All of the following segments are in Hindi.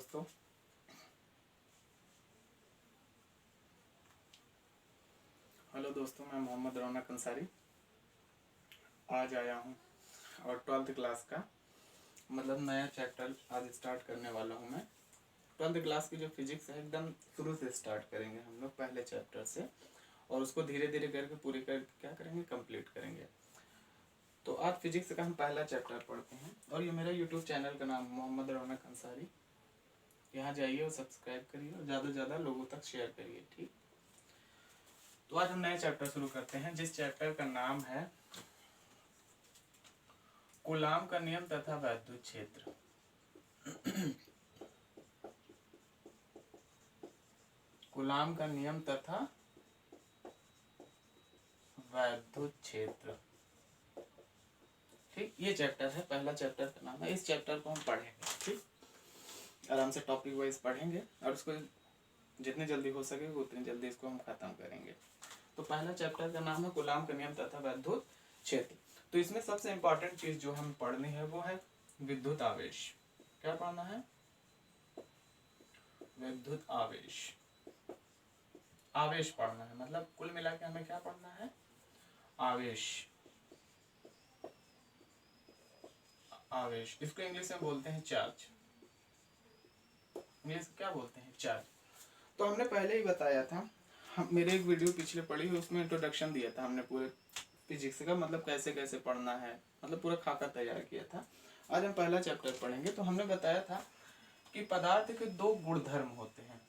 दोस्तों, मैं मोहम्मद रौनक अंसारी आज आया हूँ और 12th क्लास का मतलब नया चैप्टर आज स्टार्ट करने वाला हूँ। मैं 12th क्लास की जो फिजिक्स है एकदम शुरू से स्टार्ट करेंगे हम लोग पहले चैप्टर से, और उसको धीरे धीरे करके पूरी कर क्या करेंगे, कंप्लीट करेंगे। तो आज फिजिक्स का हम पहला चैप्टर पढ़ते हैं और ये मेरा यूट्यूब चैनल का नाम मोहम्मद रौनक अंसारी। यहाँ जाइए और सब्सक्राइब करिए और ज़्यादा से ज़्यादा लोगों तक शेयर करिए, ठीक। तो आज हम नया चैप्टर शुरू करते हैं जिस चैप्टर का नाम है कूलाम का नियम तथा वैद्युत क्षेत्र। कूलाम का नियम तथा वैद्युत क्षेत्र, ठीक। ये चैप्टर है, पहला चैप्टर का नाम है। इस चैप्टर को हम पढ़ेंगे, ठीक, आराम से टॉपिक वाइज पढ़ेंगे और इसको जितनी जल्दी हो सके उतनी जल्दी इसको हम खत्म करेंगे। तो पहला चैप्टर का नाम है कूलाम का नियम तथा वैद्युत क्षेत्र। तो इसमें सबसे इम्पोर्टेंट चीज जो हमें पढ़नी है वो है विद्युत आवेश। क्या पढ़ना है? विद्युत आवेश। आवेश पढ़ना है, मतलब कुल मिला के हमें क्या पढ़ना है? आवेश। आवेश, इसको इंग्लिश में बोलते हैं चार्ज। इंग्लिश क्या बोलते हैं? चार्ज। तो हमने पहले ही बताया था, हम मेरे एक वीडियो पिछले पढ़ी हुई उसमें इंट्रोडक्शन दिया था हमने पूरे फिजिक्स का, मतलब कैसे कैसे पढ़ना है, मतलब पूरा खाका तैयार किया था। आज हम पहला चैप्टर पढ़ेंगे। तो हमने बताया था कि पदार्थ के दो गुणधर्म होते हैं।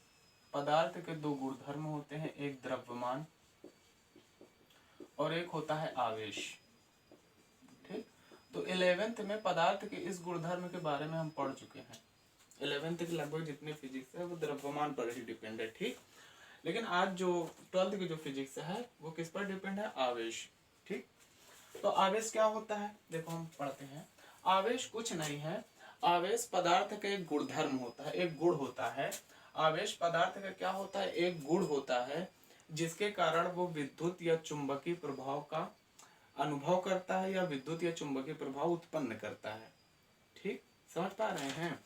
पदार्थ के दो गुणधर्म होते हैं, एक द्रव्यमान और एक होता है आवेश, ठीक। तो 11th में पदार्थ के इस गुणधर्म के बारे में हम पढ़ चुके हैं। 11th के लगभग जितने फिजिक्स है वो द्रव्यमान पर ही डिपेंड है, ठीक। लेकिन आज जो 12th की जो फिजिक्स है वो किस पर डिपेंड है? आवेश, ठीक। तो आवेश क्या होता है? देखो हम पढ़ते हैं। आवेश कुछ नहीं है, आवेश पदार्थ का एक गुणधर्म होता है, एक गुण होता है। आवेश पदार्थ का क्या होता है? एक गुण होता है जिसके कारण वो विद्युत या चुंबकीय प्रभाव का अनुभव करता है या विद्युत या चुंबकीय प्रभाव उत्पन्न करता है, ठीक। समझ पा रहे हैं?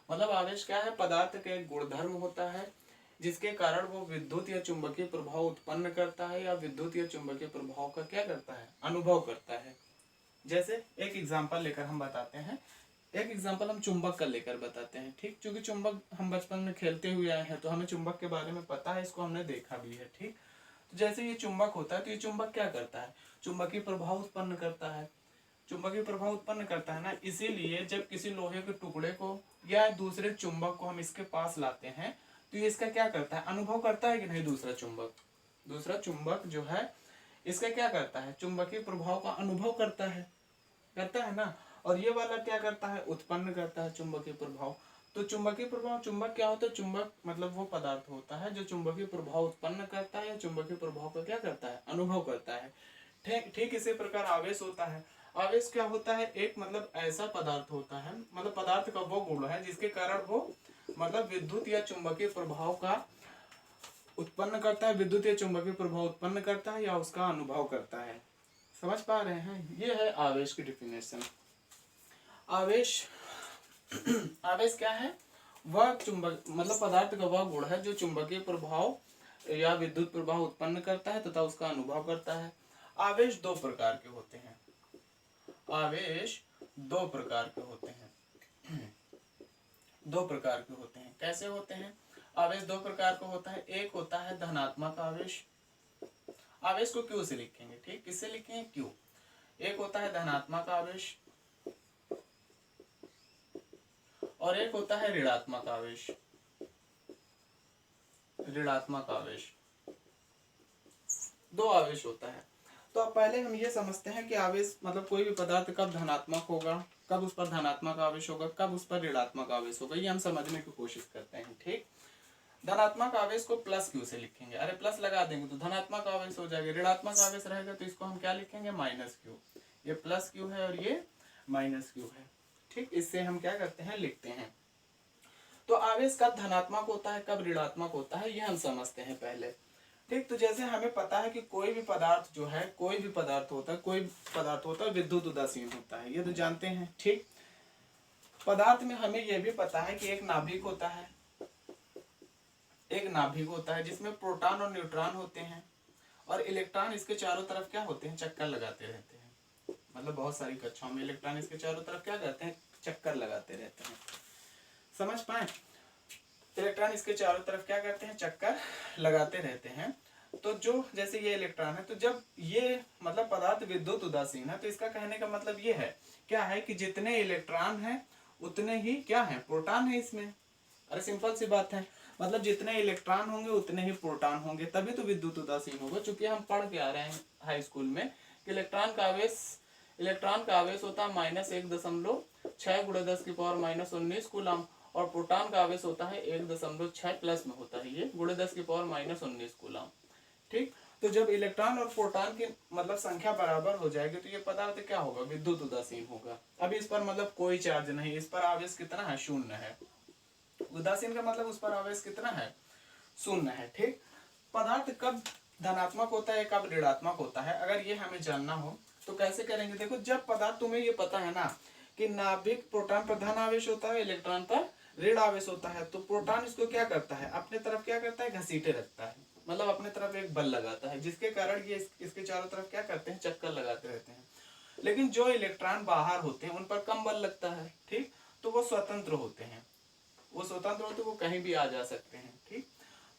मतलब आवेश क्या है? पदार्थ का एक गुणधर्म होता है जिसके कारण वो विद्युत या चुंबकीय प्रभाव उत्पन्न करता है या विद्युत या चुंबकीय प्रभाव का क्या करता है? अनुभव करता है। जैसे एक एग्जांपल लेकर हम बताते हैं, एक एग्जांपल हम चुंबक का लेकर बताते हैं, ठीक। क्योंकि चुंबक हम बचपन में खेलते हुए आए हैं तो हमें चुंबक के बारे में पता है, इसको हमने देखा भी है, ठीक। तो जैसे ये चुंबक होता है तो ये चुंबक क्या करता है? चुंबकीय प्रभाव उत्पन्न करता है। चुंबकीय प्रभाव उत्पन्न करता है ना, इसीलिए जब किसी लोहे के टुकड़े को या दूसरे चुंबक को हम इसके पास लाते हैं तो ये इसका क्या करता है? अनुभव करता है कि नहीं? दूसरा चुंबक जो है इसका क्या करता है? चुंबकीय प्रभाव का अनुभव करता है ना। और ये वाला क्या करता है? उत्पन्न करता है चुंबकीय प्रभाव। तो चुंबकीय प्रभाव, चुंबक क्या होता है? चुंबक मतलब वो पदार्थ होता है जो चुंबकीय प्रभाव उत्पन्न करता है या चुंबकीय प्रभाव का क्या करता है? अनुभव करता है, ठीक। इसी प्रकार आवेश होता है। आवेश क्या होता है? एक मतलब ऐसा पदार्थ होता है, मतलब पदार्थ का वो गुण है जिसके कारण वो मतलब विद्युत या चुंबकीय प्रभाव का उत्पन्न करता है, विद्युत या चुंबकीय प्रभाव उत्पन्न करता है या उसका अनुभव करता है। समझ पा रहे हैं? ये है आवेश की डिफिनेशन। आवेश आवेश क्या है? वह चुंबक मतलब पदार्थ का वह गुण है जो चुंबकीय प्रभाव या विद्युत प्रभाव उत्पन्न करता है तथा उसका अनुभव करता है। आवेश दो प्रकार के होते हैं। आवेश दो प्रकार के होते हैं। दो प्रकार के होते हैं। कैसे होते हैं? आवेश दो प्रकार का होता है। एक होता है धनात्मक आवेश। आवेश को क्यू से लिखेंगे, ठीक। किससे लिखेंगे? क्यू। एक होता है धनात्मक आवेश और एक होता है ऋणात्मक आवेश। ऋणात्मक आवेश, दो आवेश होता है। तो अब पहले हम ये समझते हैं कि आवेश मतलब कोई भी पदार्थ कब धनात्मक होगा, कब उस पर धनात्मक आवेश होगा, कब उस पर ऋणात्मक आवेश होगा, ये हम समझने की कोशिश करते हैं, ठीक। धनात्मक आवेश को प्लस क्यू से लिखेंगे। अरे प्लस लगा देंगे तो धनात्मक आवेश हो जाएगा। ऋणात्मक आवेश रहेगा तो इसको हम क्या लिखेंगे? Minus Q. ये प्लस क्यू है और ये माइनस क्यू है, ठीक। इससे हम क्या करते हैं? लिखते हैं। तो आवेश कब धनात्मक होता है, कब ऋणात्मक होता है, ये हम समझते हैं पहले, ठीक। तो जैसे हमें पता है कि कोई भी पदार्थ जो है, कोई भी पदार्थ होता है विद्युत उदासीन होता है, ये तो जानते हैं, ठीक। पदार्थ में हमें यह भी पता है कि एक नाभिक होता है, एक नाभिक होता है जिसमें प्रोटॉन और न्यूट्रॉन होते हैं, और इलेक्ट्रॉन इसके चारों तरफ क्या होते हैं, चक्कर लगाते रहते हैं। मतलब बहुत सारी कक्षाओं में इलेक्ट्रॉन इसके चारों तरफ क्या करते हैं, चक्कर लगाते रहते हैं। समझ पाए, इलेक्ट्रॉन इसके चारों तरफ क्या करते हैं, चक्कर लगाते रहते हैं। तो जो जैसे ये इलेक्ट्रॉन है, तो जब ये मतलब पदार्थ विद्युत उदासीन है, तो इसका कहने का मतलब ये है क्या है कि जितने इलेक्ट्रॉन हैं उतने ही क्या है, प्रोटॉन है इसमें। अरे सिंपल सी बात है, मतलब जितने इलेक्ट्रॉन होंगे उतने ही प्रोटॉन होंगे, तभी तो विद्युत उदासीन होगा। चूंकि हम पढ़ के आ रहे हैं हाई स्कूल में कि इलेक्ट्रॉन का आवेश होता है -1.6 × 10⁻⁻19 कूलम, और प्रोटॉन का आवेश होता है 1.6 प्लस में होता है ये × 10⁻⁻19 कूलम। ठीक, तो जब इलेक्ट्रॉन और प्रोटॉन की मतलब संख्या बराबर हो जाएगी तो ये पदार्थ क्या होगा, विद्युत उदासीन होगा। अभी इस पर मतलब कोई चार्ज नहीं, इस पर आवेश कितना है, शून्य है। उदासीन का मतलब उस पर आवेश कितना है, शून्य है। ठीक, पदार्थ कब धनात्मक होता है, कब ऋणात्मक होता है, अगर ये हमें जानना हो तो कैसे करेंगे। देखो, जब पदार्थ, तुम्हें ये पता है ना कि नाभिक प्रोटॉन पर धन आवेश होता है, इलेक्ट्रॉन पर ऋण आवेश होता है, तो प्रोटॉन इसको क्या करता है, अपने तरफ क्या करता है, घसीटे रखता है, मतलब अपने तरफ एक बल लगाता है, जिसके कारण ये इसके चारों तरफ क्या करते हैं, चक्कर लगाते रहते हैं। लेकिन जो इलेक्ट्रॉन बाहर होते हैं उन पर कम बल लगता है। ठीक, तो वो स्वतंत्र होते हैं, वो कहीं भी आ जा सकते हैं। ठीक,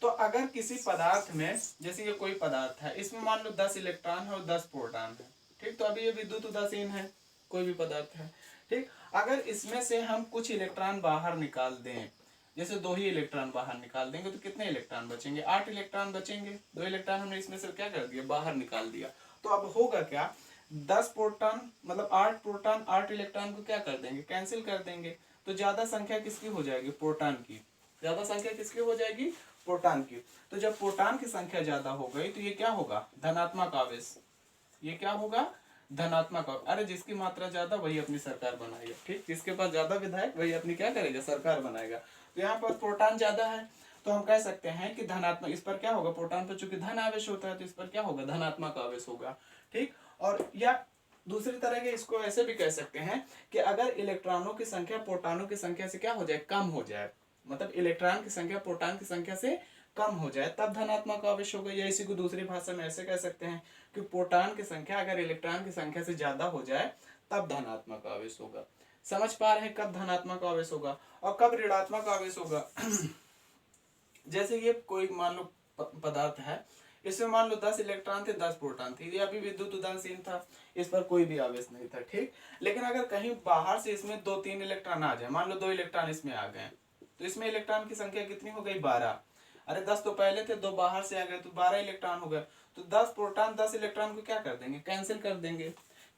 तो अगर किसी पदार्थ में, जैसे ये कोई पदार्थ है, इसमें मान लो 10 इलेक्ट्रॉन है और 10 प्रोटॉन है। ठीक, तो अभी ये विद्युत उदासीन है, कोई भी पदार्थ है। ठीक, अगर इसमें से हम कुछ इलेक्ट्रॉन बाहर निकाल दें, जैसे 2 ही इलेक्ट्रॉन बाहर निकाल देंगे, तो कितने इलेक्ट्रॉन बचेंगे, 8 इलेक्ट्रॉन बचेंगे। 2 इलेक्ट्रॉन हमने इसमें से क्या कर दिया, बाहर निकाल दिया। तो अब होगा क्या, 10 प्रोटॉन मतलब 8 प्रोटॉन 8 इलेक्ट्रॉन को क्या कर देंगे, कैंसिल कर देंगे। तो ज्यादा संख्या किसकी हो जाएगी, प्रोटॉन की। ज्यादा संख्या किसकी हो जाएगी, प्रोटॉन की। तो जब प्रोटॉन की संख्या ज्यादा हो गई तो ये क्या होगा, धनात्मक आवेश। ये क्या होगा, धनात्मक आवेश। अरे जिसकी मात्रा ज्यादा वही अपनी सरकार बनाएगा। ठीक, जिसके पास ज्यादा विधायक वही अपनी क्या करेगा, सरकार बनाएगा। तो यहाँ पर प्रोटॉन ज्यादा है तो हम कह सकते हैं कि धनात्मक, इस पर क्या होगा, प्रोटॉन पर चूंकि धन आवेश होता है तो इस पर क्या होगा, धनात्मक आवेश होगा। ठीक, और या दूसरी तरह के इसको ऐसे भी कह सकते हैं कि अगर इलेक्ट्रॉनों की संख्या प्रोटॉनों की संख्या से क्या हो जाए, कम हो जाए, मतलब इलेक्ट्रॉन की संख्या प्रोटॉन की संख्या से कम हो जाए, तब धनात्मक आवेश होगा। या इसी को दूसरी भाषा में ऐसे कह सकते हैं कि प्रोटॉन की संख्या अगर इलेक्ट्रॉन की संख्या से ज्यादा हो जाए तब धनात्मक आवेश होगा। समझ पा रहे हैं कब धनात्मक आवेश होगा और कब ऋणात्मक आवेश होगा। जैसे ये कोई मान लो पदार्थ है, इसमें मान लो 10 इलेक्ट्रॉन थे 10 प्रोटॉन थे, ये अभी विद्युत उदासीन था, इस पर कोई भी आवेश नहीं था। ठीक, लेकिन अगर कहीं बाहर से इसमें 2-3 इलेक्ट्रॉन आ जाए, मान लो 2 इलेक्ट्रॉन इसमें आ गए, तो इसमें इलेक्ट्रॉन की संख्या कितनी हो गई, 12। अरे 10 तो पहले थे, 2 बाहर से आ गए तो 12 इलेक्ट्रॉन हो गए। तो 10 प्रोटॉन 10 इलेक्ट्रॉन को क्या कर देंगे, कैंसिल कर देंगे,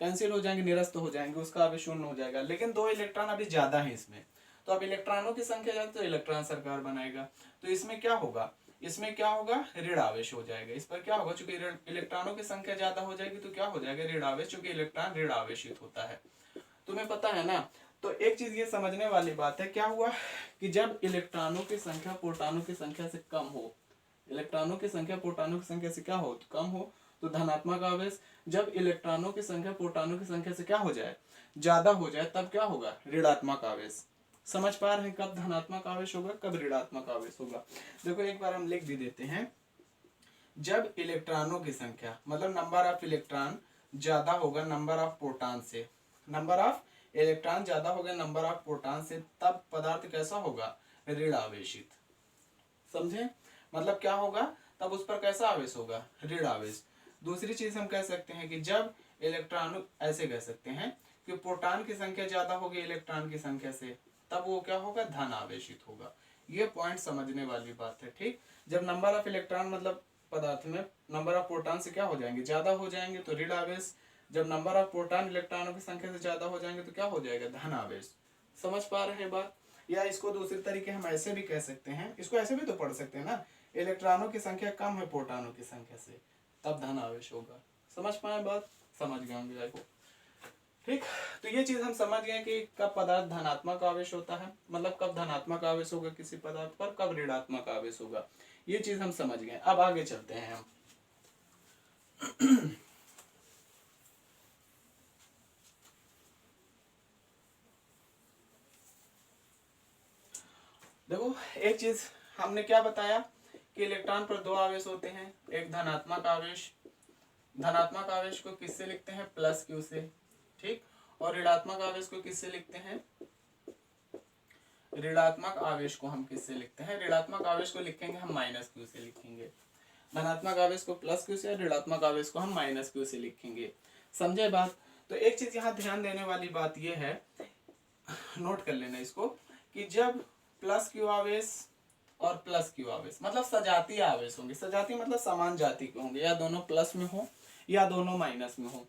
कैंसिल हो जाएंगे, निरस्त हो जाएंगे, उसका आवेश शून्य हो जाएगा। लेकिन 2 इलेक्ट्रॉन अभी ज्यादा है इसमें, तो अब इलेक्ट्रॉनों की संख्या ज्यादा तो इलेक्ट्रॉन सरकार बनाएगा। तो इसमें क्या होगा, इसमें क्या होगा, ऋण आवेश हो जाएगा। इस पर क्या होगा, चूंकि इलेक्ट्रॉनों की संख्या ज्यादा हो जाएगी तो क्या हो जाएगा, ऋण आवेश, चूंकि इलेक्ट्रॉन ऋण आवेशित होता है। तुम्हें पता है ना। तो एक चीज ये समझने वाली बात है, क्या हुआ कि जब इलेक्ट्रॉनों की संख्या प्रोटॉनों की संख्या से कम हो, इलेक्ट्रॉनों की संख्या प्रोटॉनों की संख्या से क्या हो, तो कम हो, तो धनात्मक आवेश। जब इलेक्ट्रॉनों की संख्या प्रोटॉनों की संख्या से क्या हो जाए, ज्यादा हो जाए, तब क्या होगा, ऋणात्मक आवेश। समझ पा रहे हैं कब धनात्मक आवेश होगा, कब ऋणात्मक आवेश होगा। देखो एक बार हम लिख भी देते हैं, जब इलेक्ट्रॉनों की संख्या मतलब नंबर ऑफ इलेक्ट्रॉन ज्यादा होगा नंबर ऑफ प्रोटॉन से, नंबर ऑफ इलेक्ट्रॉन ज्यादा होगा नंबर ऑफ प्रोटॉन से, तब पदार्थ कैसा होगा, ऋण आवेशित। समझे, मतलब क्या होगा, तब उस पर कैसा आवेश होगा, ऋण आवेश। दूसरी चीज हम कह सकते हैं कि जब इलेक्ट्रॉन, ऐसे कह सकते हैं कि प्रोटॉन की संख्या ज्यादा होगी इलेक्ट्रॉन की संख्या से, तब वो क्या होगा, धन आवेशित होगा। ये पॉइंट समझने वाली बात है। ठीक, जब नंबर ऑफ इलेक्ट्रॉन मतलब पदार्थ में नंबर ऑफ प्रोटॉन से क्या हो जाएंगे, ज्यादा हो जाएंगे तो ऋण आवेश। जब नंबर ऑफ प्रोटॉन इलेक्ट्रॉनों की संख्या से ज्यादा हो जाएंगे तो क्या हो जाएगा, धन आवेश। समझ पा रहे हैं बात। या इसको दूसरे तरीके हम ऐसे भी कह सकते हैं, इसको ऐसे भी तो पढ़ सकते हैं ना, इलेक्ट्रॉनों की संख्या कम है प्रोटॉनों की संख्या से, तब धन आवेश होगा। समझ पाए बात, समझ गए होंगे आपको। ठीक, तो ये चीज हम समझ गए कि कब पदार्थ धनात्मक आवेश होता है, मतलब कब धनात्मक आवेश होगा किसी पदार्थ पर, कब ऋणात्मक आवेश होगा, ये चीज हम समझ गए। अब आगे चलते हैं हम। देखो एक चीज हमने क्या बताया कि इलेक्ट्रॉन पर दो आवेश होते हैं, एक धनात्मक आवेश, धनात्मक आवेश को किससे लिखते हैं, प्लस क्यू से, ठीक, और ऋणात्मक आवेश को किससे लिखते हैं, ऋणात्मक आवेश को हम किससे लिखते हैं, ऋणात्मक आवेश को लिखेंगे हम माइनस क्यू से लिखेंगे, धनात्मक आवेश को प्लस क्यू से और ऋणात्मक आवेश को हम माइनस क्यू से लिखेंगे। समझे बात? तो एक चीज यहाँ ध्यान देने वाली बात यह है, नोट कर लेना इसको, कि जब प्लस क्यू आवेश और प्लस क्यू आवेश मतलब सजातीय आवेश होंगे, सजातीय मतलब समान जाति के होंगे, या दोनों प्लस में हो या दोनों माइनस में हो।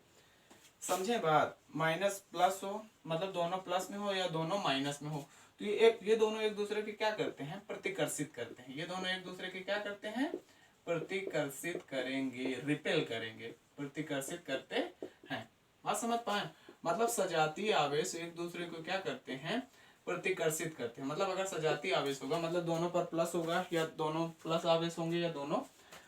समझे बात? माइनस प्लस हो मतलब दोनों प्लस में हो या दोनों माइनस में हो, तो ये दोनों एक दूसरे के क्या करते हैं, प्रतिकर्षित करते हैं, ये दोनों एक दूसरे के क्या करते हैं, प्रतिकर्षित करेंगे, रिपेल करेंगे, प्रतिकर्षित करते हैं। बात समझ पाए? मतलब सजातीय आवेश एक दूसरे को क्या करते हैं, प्रतिकर्षित करते हैं। मतलब अगर सजातीय आवेश होगा मतलब दोनों पर प्लस होगा या दोनों प्लस आवेश होंगे या दोनों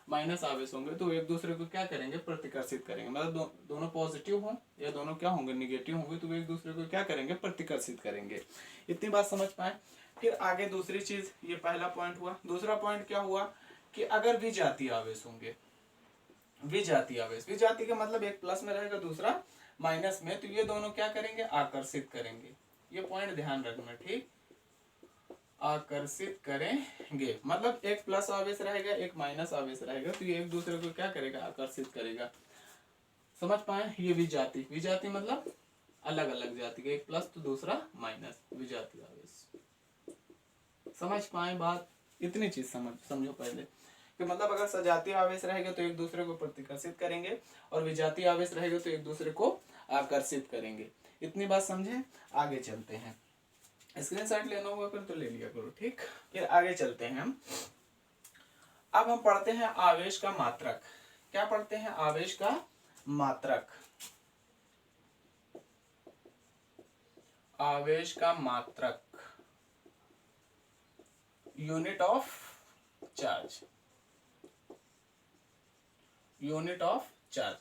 माइनस आवेश होंगे, तो एक दूसरे को क्या करेंगे, प्रतिकर्षित करेंगे। मतलब दोनों पॉजिटिव हो या दोनों क्या होंगे, निगेटिव होंगे, तो एक दूसरे को क्या करेंगे, प्रतिकर्षित करेंगे। इतनी बात समझ पाए? फिर आगे दूसरी चीज, ये पहला पॉइंट हुआ। दूसरा पॉइंट क्या हुआ कि अगर विजातीय आवेश होंगे, विजातीय आवेश, विजातीय का मतलब एक प्लस में रहेगा दूसरा माइनस में, तो ये दोनों क्या करेंगे, आकर्षित करेंगे। ये पॉइंट ध्यान रखना, ठीक, आकर्षित करेंगे मतलब एक प्लस आवेश रहेगा एक माइनस आवेश रहेगा, तो ये एक दूसरे को क्या करेगा, आकर्षित करेगा। समझ पाए? ये विजातीय, विजातीय मतलब अलग अलग जाति का, एक प्लस तो दूसरा माइनस, विजातीय आवेश। समझ पाए बात? इतनी चीज समझो पहले कि मतलब अगर सजातीय आवेश रहेगा तो एक दूसरे को प्रतिकर्षित करेंगे और विजातीय आवेश रहेगा तो एक दूसरे को आकर्षित करेंगे। इतनी बात समझे? आगे चलते हैं। स्क्रीनशॉट लेना होगा फिर तो ले लिया करो, ठीक। फिर आगे चलते हैं हम। अब हम पढ़ते हैं आवेश का मात्रक। क्या पढ़ते हैं? आवेश का मात्रक। आवेश का मात्रक, unit of charge, unit of charge,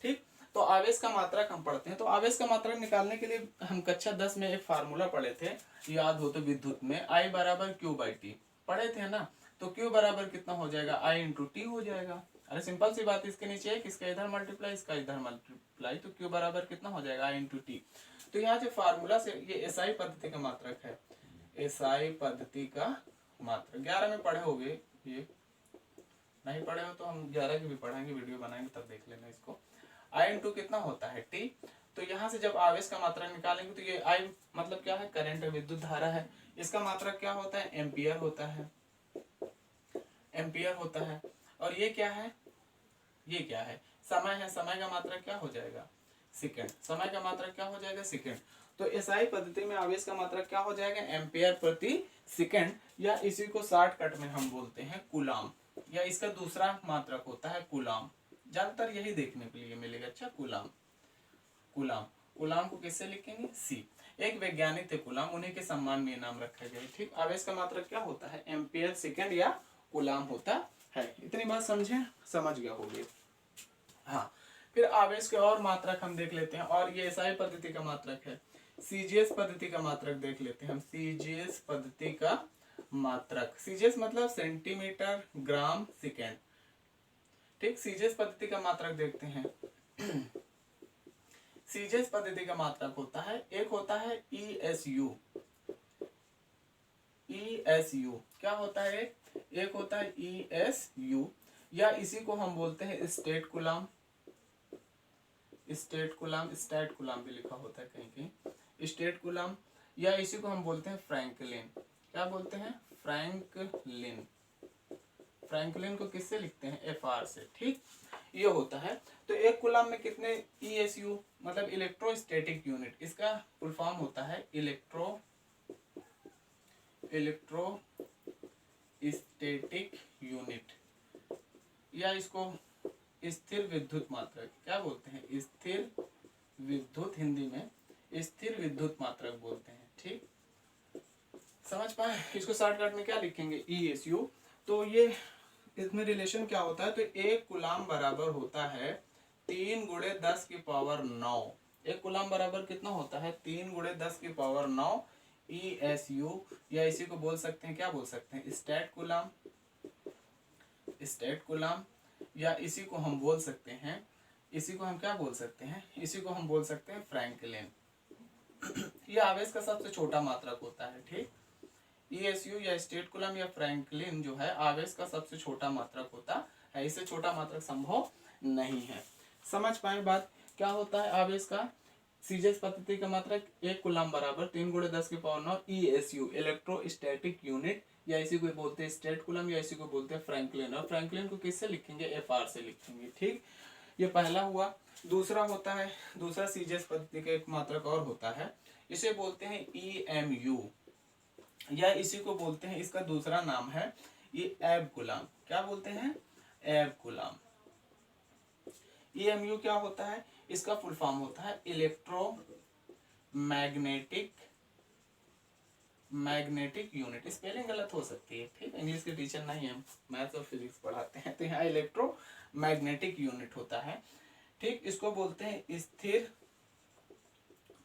ठीक। तो आवेश का मात्रक हम पढ़ते हैं। तो आवेश का मात्रक निकालने के लिए हम कक्षा 10 में एक फार्मूला पढ़े थे, याद हो तो, विद्युत में I बराबर Q बाई टी पढ़े थे ना। तो Q बराबर कितना हो जाएगा, I इंटू टी हो जाएगा। अरे सिंपल सी बात, इसके नीचे एक, इसका इधर मल्टीप्लाई, इसका इधर मल्टीप्लाई, तो Q बराबर कितना हो जाएगा, I इंटू टी। तो यहाँ से फार्मूला से ये SI पद्धति का मात्रक है, SI पद्धति का मात्रक 11 में पढ़े होगे, ये नहीं पढ़े हो तो हम 11 की भी पढ़ेंगे, वीडियो बनाएंगे तब देख लेना इसको। I इंटू कितना होता है, टी। तो यहाँ से जब आवेश का मात्रक निकालेंगे तो ये I मतलब क्या है, करंट है, विद्युत धारा है। इसका मात्रक क्या होता है, एम्पियर होता है, एम्पियर होता है। और ये क्या है, ये क्या है, समय है, समय का मात्रक क्या हो जाएगा, सेकंड, समय का मात्रक क्या हो जाएगा, सेकंड। तो एसआई पद्धति में आवेश का मात्रक क्या हो जाएगा, एम्पियर प्रति सेकंड, या इसी को शॉर्टकट में हम बोलते हैं कूलाम, या इसका दूसरा मात्रक होता है कूलाम। ज्यादातर यही देखने के लिए मिलेगा। अच्छा, कूलाम, कूलाम, कूलाम को किससे लिखेंगे, सी। एक वैज्ञानिक थे कूलाम, उन्हीं के सम्मान में नाम रखा गया, ठीक। आवेश का मात्रक क्या होता है, एम्पियर सेकंड या कूलाम होता है। इतनी बात समझे, समझ गया होगे। हाँ, फिर आवेश के और मात्रक हम देख लेते हैं, और ये एसआई पद्धति का मात्रक है। सीजीएस पद्धति का मात्रक देख लेते हैं हम। सीजीएस पद्धति का मात्रक, सीजीएस मतलब सेंटीमीटर ग्राम सेकेंड, ठीक। सीजीएस पद्धति का मात्रक देखते हैं। सीजीएस पद्धति का मात्रक होता है, एक होता है ईएसयू, ईएसयू क्या होता है, एक होता है ईएसयू, या इसी को हम बोलते हैं state coulomb, state coulomb, state coulomb भी लिखा होता है कहीं कहीं, स्टेट कूलाम, या इसी को हम बोलते हैं फ्रैंकलिन। क्या बोलते हैं, फ्रैंकलिन। फ्रैंकलिन को किससे लिखते हैं, एफआर से, ठीक। ये होता है। तो एक कूलाम में कितने ईएसयू मतलब इलेक्ट्रोस्टैटिक यूनिट, इसका फुल फॉर्म होता है इलेक्ट्रोस्टैटिक यूनिट, या इसको स्थिर विद्युत मात्रक क्या बोलते हैं, स्थिर विद्युत, हिंदी में स्थिर विद्युत मात्रक बोलते हैं, ठीक। समझ पाए? इसको शॉर्टकट में क्या लिखेंगे, ईएसयू। तो ये इसमें रिलेशन क्या होता है, तो एक कूलाम बराबर होता है 3 × 10⁹। एक कूलाम बराबर कितना होता है, 3 × 10⁹ ESU, या इसी को बोल सकते हैं, क्या बोल सकते हैं, स्टेट कूलम, स्टेट कूलम, या इसी को हम बोल सकते हैं, इसी को हम क्या बोल सकते हैं, इसी को हम बोल सकते हैं फ्रैंकलिन। ये आवेश का सबसे छोटा मात्रक होता है, ठीक। ESU या स्टेट कूलम या फ्रैंकलिन जो है आवेश का सबसे छोटा मात्रक होता है, इससे छोटा मात्रक संभव नहीं है। समझ पाए बात, क्या होता है आवेश का, सीजेस पद्धति का मात्रक 1 कूलम बराबर 3 × 10⁹ ESU, इलेक्ट्रोस्टैटिक यूनिट, या इसी को बोलते हैं स्टेट कूलम, या इसी को बोलते हैं फ्रैंकलिन। और फ्रैंकलिन को किससे लिखेंगे, FR से लिखेंगे, ठीक। ये पहला हुआ। दूसरा होता है, दूसरा सीजेस पद्धति का एक मात्रक और होता है, इसे बोलते हैं EMU, या इसी को बोलते हैं, इसका दूसरा नाम है ये एब कूलम। क्या बोलते हैं, एब कूलम। EMU क्या होता है, इसका फुल फॉर्म होता है मैग्नेटिक यूनिट। स्पेलिंग गलत हो सकती है, ठीक, इंग्लिश के टीचर नहीं है, मैथ्स और फिजिक्स पढ़ाते हैं, तो यहाँ इलेक्ट्रोमैग्नेटिक यूनिट होता है, ठीक। इसको बोलते हैं स्थिर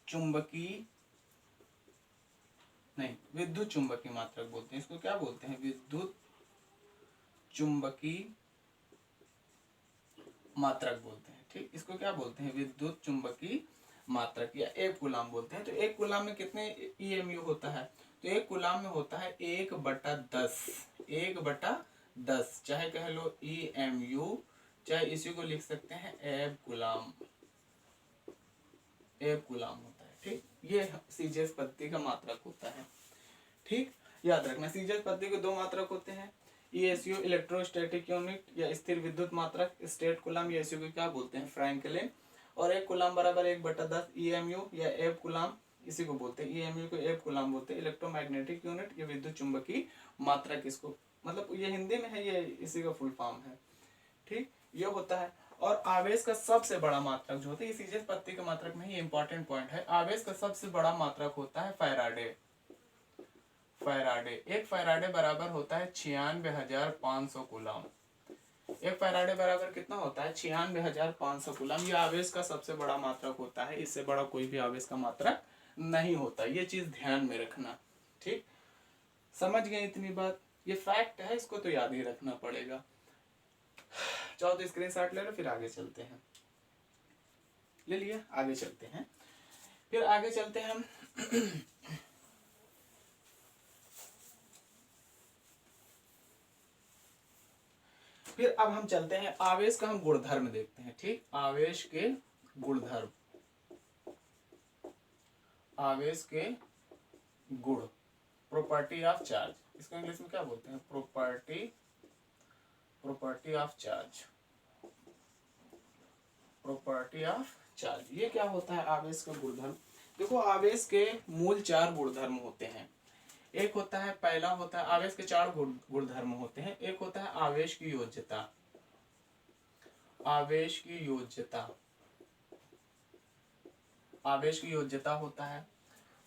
चुंबकीय, नहीं, विद्युत चुंबकीय मात्रक बोलते हैं इसको, क्या बोलते हैं, विद्युत चुंबकीय मात्रक बोलते हैं, ठीक। इसको क्या बोलते हैं, विद्युत चुंबकीय मात्रक, या एक कूलम बोलते हैं। तो एक कूलम में कितने EMU होता है, तो एक कूलम में होता है 1/10, 1/10, चाहे कह लो EMU, चाहे इसी को लिख सकते हैं एब कूलम, एब कूलम होता है, ठीक। ये सीजेस पद्धति का मात्रक होता है, ठीक। याद रखना सीजेस पद्धति के 2 मात्रक होते हैं, ESU इलेक्ट्रोस्टैटिक यूनिट या स्थिर विद्युत मात्रक, स्टेट कूलम, या इसी को क्या बोलते हैं, फ्रैंकलिन। और 1 कूलम बराबर 1/10 EMU या एब कूलम, इसी को बोलते हैं, EMU को एब कूलम बोलते हैं, इलेक्ट्रोमैग्नेटिक यूनिट या विद्युत चुंबकीय मात्रक, इसको मतलब ये हिंदी में है, ये इसी का फुल फॉर्म है, ठीक। ये होता है। और आवेश का सबसे बड़ा मात्रक जो होता है, ये सीजेस पद्धति के मात्रक में ही इंपॉर्टेंट पॉइंट है, आवेश का सबसे बड़ा मात्रक होता है फैराडे। फैराडे, एक फैराडे बराबर होता है 96,500 कूलम। एक फैराडे बराबर कितना होता है, 96,500 कूलम। ये आवेश का सबसे बड़ा मात्रक होता है, इससे बड़ा कोई भी आवेश का मात्रक नहीं होता, ये चीज ध्यान में रखना, ठीक। समझ गए इतनी बात, ये फैक्ट है, इसको तो याद ही रखना पड़ेगा। चाहो तो स्क्रीनशॉट ले लो, फिर आगे चलते हैं। ले लिया, आगे चलते हैं, फिर आगे चलते हैं हम। फिर अब हम चलते हैं आवेश का, हम गुणधर्म देखते हैं, ठीक। आवेश के गुणधर्म, आवेश के गुण, प्रॉपर्टी ऑफ चार्ज, इसको इंग्लिश में क्या बोलते हैं, property of charge, property of charge. ये क्या होता है आवेश का गुणधर्म। देखो आवेश के मूल 4 गुणधर्म होते हैं। एक होता है, पहला होता है, आवेश के 4 गुणधर्म होते हैं। एक होता है आवेश की योज्यता, आवेश की योज्यता, आवेश की योज्यता होता है।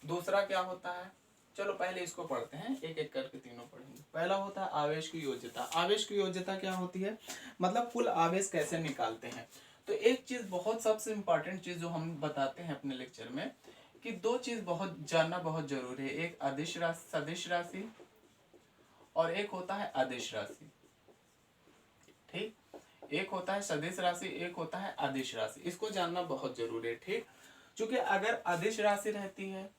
दूसरा क्या होता है, चलो पहले इसको पढ़ते हैं, एक एक करके तीनों पढ़ेंगे। पहला होता है आवेश की योज्यता। आवेश की योज्यता क्या होती है, मतलब कुल आवेश कैसे निकालते हैं। तो एक चीज बहुत सबसे इंपॉर्टेंट चीज जो हम बताते हैं अपने लेक्चर में, कि 2 चीज बहुत जानना बहुत जरूरी है, एक अदिश राशि, सदिश राशि, और एक होता है अदिश राशि, ठीक। एक होता है सदिश राशि, एक होता है अदिश राशि, इसको जानना बहुत जरूरी है, ठीक। क्योंकि अगर अदिश राशि रहती है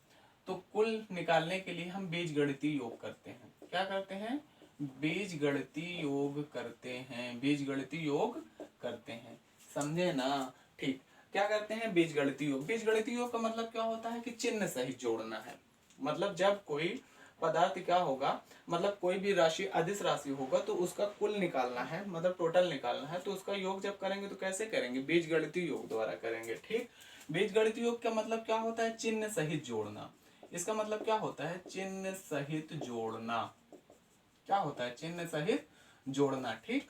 तो कुल निकालने के लिए हम बीजगणितीय योग करते हैं। क्या करते हैं, बीजगणितीय योग करते हैं, बीजगणितीय योग करते हैं, समझे ना, ठीक। क्या करते हैं, बीजगणितीय योग। बीजगणितीय योग का मतलब क्या होता है कि चिन्ह सहित जोड़ना है। मतलब जब कोई पदार्थ क्या होगा, मतलब कोई भी राशि अदिश राशि होगा तो उसका कुल निकालना है, मतलब टोटल निकालना है, तो उसका योग जब करेंगे तो कैसे करेंगे, बीजगणितीय योग द्वारा करेंगे, ठीक। बीजगणितीय योग का मतलब क्या होता है, चिन्ह सहित जोड़ना। इसका मतलब क्या होता है, चिन्ह सहित जोड़ना। क्या होता है, चिन्ह सहित जोड़ना, ठीक।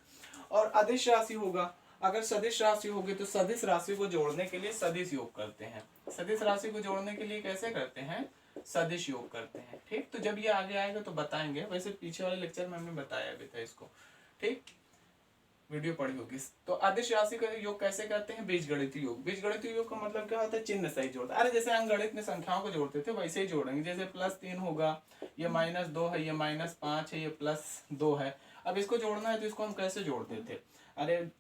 और अदिश राशि होगा, अगर सदिश राशि होगी तो सदिश राशि को जोड़ने के लिए सदिश योग करते हैं। सदिश राशि को जोड़ने के लिए कैसे करते हैं, सदिश योग करते हैं, ठीक। तो जब ये आगे आएगा तो बताएंगे, वैसे पीछे वाले लेक्चर में हमने बताया भी था इसको, ठीक। वीडियो पढ़ी होगी। तो अदिश राशि का योग कैसे करते हैं? बीजगणितीय योग। बीजगणितीय योग का मतलब क्या होता है? चिन्ह सहित जोड़ता है। अरे जैसे अंकगणित में संख्याओं को जोड़ते थे वैसे ही जोड़ेंगे। जैसे +3 होगा, ये -2 है, ये -5 है, ये +2 है। अब इसको जोड़ना है तो इसको हम कैसे जोड़ते थे? अरे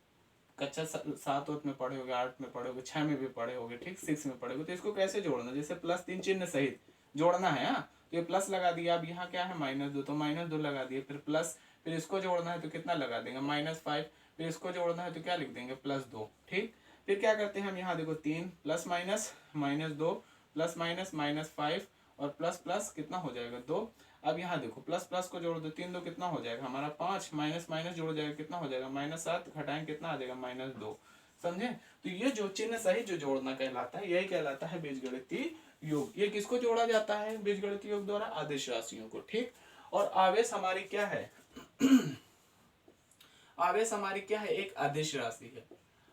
कक्षा 7 में पढ़े होगे, 8 में पढ़े होगे, 6 में भी पढ़े होगे, ठीक, 6 में पढ़े होगे। तो इसको कैसे जोड़ना? जैसे +3 चिन्ह सहित जोड़ना है। हाँ, तो ये प्लस लगा दिया। अब यहाँ क्या है? -2, तो -2 लगा दिए। फिर प्लस, फिर इसको जोड़ना है तो कितना लगा देंगे? -5। फिर इसको जोड़ना है तो क्या लिख देंगे? +2। ठीक, फिर क्या करते हैं हम? यहाँ देखो 3 + -2 + -5 और प्लस प्लस कितना हो जाएगा? 2। अब यहाँ देखो प्लस प्लस को जोड़ दो, 3 2 कितना हो जाएगा हमारा? 5। माइनस माइनस जोड़ जाएगा, कितना हो जाएगा? -7। घटाएं कितना आ जाएगा? -2। समझे? तो ये जो चिन्ह सही जो जोड़ना कहलाता है, यही कहलाता है बीजगणितीय योग। ये किसको जोड़ा जाता है बीजगणितीय योग द्वारा? अदिश राशियों को। ठीक, और आवेश हमारी क्या है? आवेश हमारी क्या है? एक अदिश राशि है।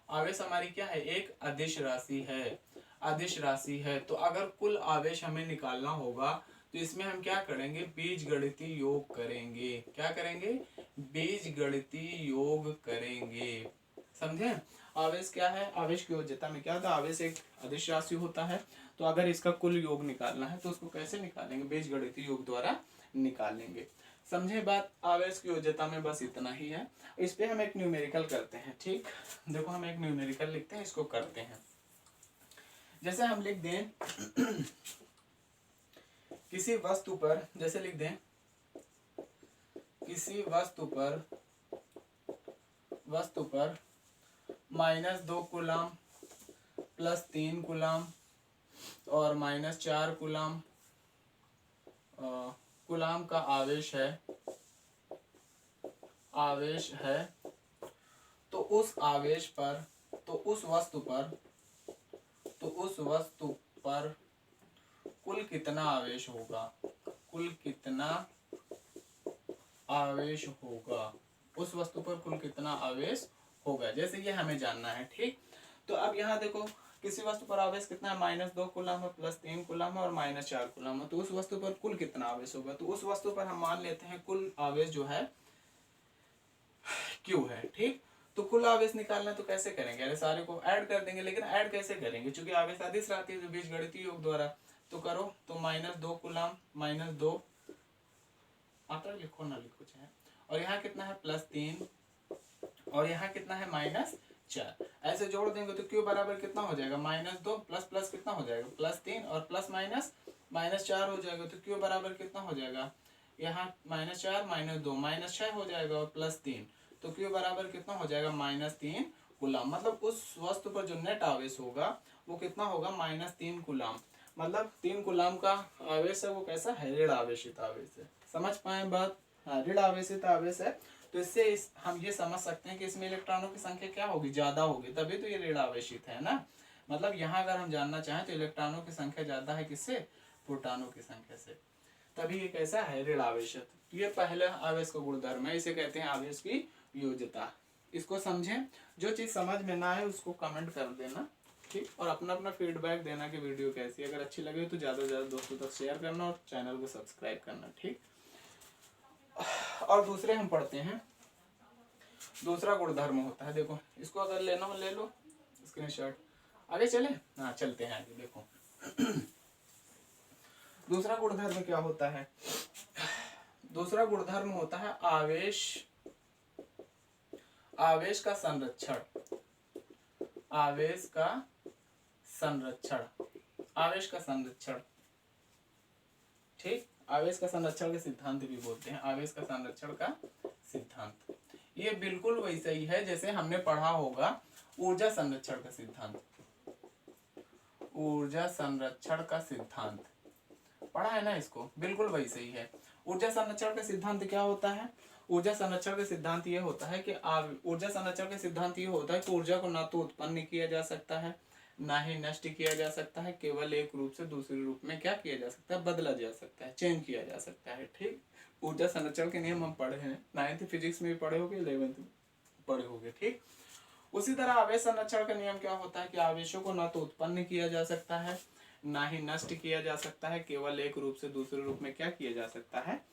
आवेश हमारी क्या है? एक अदिश राशि है। अदिश राशि है। तो अगर कुल आवेश हमें निकालना होगा तो इसमें हम क्या करेंगे? बीजगणितीय योग करेंगे। क्या करेंगे? बीजगणितीय योग करेंगे। समझे? आवेश क्या है? आवेश की योज्यता में क्या होता है? आवेश एक अदिश राशि होता है। तो अगर इसका कुल योग निकालना है तो उसको कैसे निकालेंगे? बीजगणितीय योग द्वारा निकालेंगे। समझे बात? आवेश की योज्यता में बस इतना ही है। इस पे हम एक न्यूमेरिकल करते हैं। ठीक, देखो हम एक न्यूमेरिकल लिखते हैं, इसको करते हैं। जैसे हम लिख दें किसी वस्तु पर, जैसे लिख दें किसी वस्तु पर -2 कूलम +3 कूलम और -4 कूलम कूलम का आवेश है। तो उस वस्तु पर कुल कितना आवेश होगा? कुल कितना आवेश होगा? उस वस्तु पर कुल कितना आवेश होगा, जैसे ये हमें जानना है। ठीक, तो अब यहाँ देखो किसी वस्तु पर आवेश कितना है? -2 कूलम है, +3 कूलम है और -4 कूलम है। तो उस वस्तु पर कुल कितना आवेश होगा? तो उस वस्तु पर हम मान लेते हैं कुल आवेश जो है Q है। ठीक, तो कुल आवेश निकालना तो कैसे करेंगे? अरे सारे को ऐड कर देंगे, लेकिन ऐड कैसे करेंगे? क्योंकि आवेश अदिश राशि है, बीजगणितीय योग द्वारा। तो करो, तो -2 कूलम -2 आता है, लिखो ना लिखो चाहे। और यहाँ कितना है? +3 और यहाँ कितना है? -4। ऐसे जोड़ देंगे तो Q बराबर कितना हो जाएगा? -2 प्लस प्लस कितना हो जाएगा? +3 और प्लस माइनस -4 हो जाएगा। तो Q बराबर कितना हो जाएगा? यहाँ -4 -2 -6 हो जाएगा और +3। तो Q बराबर कितना हो जाएगा? -3 कूलम। मतलब उस वस्तु पर जो नेट आवेश होगा वो कितना होगा? -3 कूलम। मतलब 3 कूलम का आवेश है, वो कैसा है? ऋण आवेशित आवेश है। समझ पाए बात? हाँ, ऋण आवेशित आवेश है। तो इससे हम ये समझ सकते हैं कि इसमें इलेक्ट्रॉनों की संख्या क्या होगी? ज्यादा होगी, तभी तो ये ऋण आवेशित है ना। मतलब यहाँ अगर हम जानना चाहें तो इलेक्ट्रॉनों की संख्या ज्यादा है किससे? प्रोटॉनों की संख्या से, तभी ये कैसा है? ऋण आवेशित। तो ये पहला आवेश का गुणधर्म है, इसे कहते हैं आवेश की योज्यता। इसको समझें। जो चीज समझ में ना आए उसको कमेंट कर देना। ठीक, और अपना अपना फीडबैक देना कि वीडियो कैसी है। अगर अच्छी लगे तो ज़्यादा से ज़्यादा दोस्तों तक शेयर करना और चैनल को सब्सक्राइब करना। ठीक, और दूसरे हम पढ़ते हैं। दूसरा गुणधर्म होता है, देखो इसको अगर लेना हो ले लो स्क्रीनशॉट। आगे चले? हाँ, चलते हैं आगे। देखो दूसरा गुणधर्म क्या होता है? दूसरा गुणधर्म होता है आवेश का संरक्षण। आवेश का संरक्षण। ठीक, आवेश का संरक्षण के सिद्धांत भी बोलते हैं। आवेश का संरक्षण का सिद्धांत ये बिल्कुल वैसा ही है जैसे हमने पढ़ा होगा ऊर्जा संरक्षण का सिद्धांत। ऊर्जा संरक्षण का सिद्धांत पढ़ा है ना इसको? बिल्कुल वैसे ही है। ऊर्जा संरक्षण का सिद्धांत क्या होता है? ऊर्जा संरक्षण का सिद्धांत ये होता है कि ऊर्जा संरक्षण का सिद्धांत ये होता है कि ऊर्जा को ना तो उत्पन्न किया जा सकता है ना ही नष्ट किया जा सकता है, केवल एक रूप से दूसरे रूप में क्या किया जा सकता है? बदला जा सकता है, चेंज किया जा सकता है। ठीक, ऊर्जा संरक्षण के नियम हम पढ़े हैं, 9th फिजिक्स में भी पढ़े होंगे, 11th पढ़े होंगे। ठीक, उसी तरह आवेश संरक्षण का नियम क्या होता है कि आवेशों को ना तो उत्पन्न किया जा सकता है ना ही नष्ट किया जा सकता है, केवल एक रूप से दूसरे रूप में क्या किया जा सकता है?